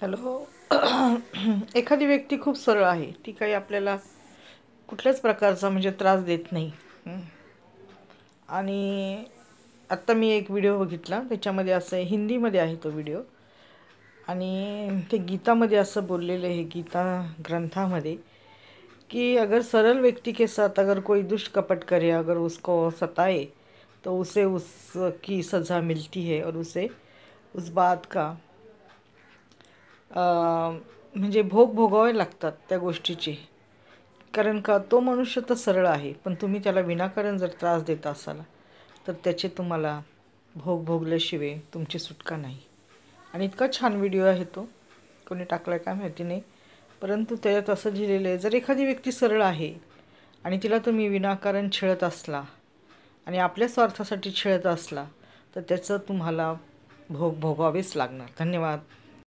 Hello. एखादी व्यक्ती खूप सरळ आहे, ती काही आपल्याला कुठल्याच प्रकारचा म्हणजे त्रास देत नाही. आणि आत्ता मी एक व्हिडिओ बघितला, त्याच्यामध्ये असं आहे, हिंदीमध्ये आहे तो व्हिडिओ. आणि ते गीतामध्ये असं बोललेलं आहे, गीता ग्रंथामध्ये, कि अगर सरल व्यक्ति के साथ अगर कोई दुष्ट कपट करे, अगर उसको सताए, तो उसे उसकी सज़ा मिलती है और उसे उस बात का म्हणजे भोग भोगावे लागतात त्या गोष्टीचे. कारण का तो मनुष्य तर सरळ आहे, पण तुम्ही त्याला विनाकारण जर त्रास देत असाल तर त्याचे तुम्हाला भोग भोगल्याशिवाय तुमची सुटका नाही. आणि इतका छान व्हिडिओ आहे तो, कोणी टाकला काय माहिती नाही, परंतु त्याच्यात असं लिहिलेलं आहे, जर एखादी व्यक्ती सरळ आहे आणि तिला तुम्ही विनाकारण छळत असला आणि आपल्या स्वार्थासाठी छळत असला तर त्याचं तुम्हाला भोग भोगावेच लागणार. धन्यवाद.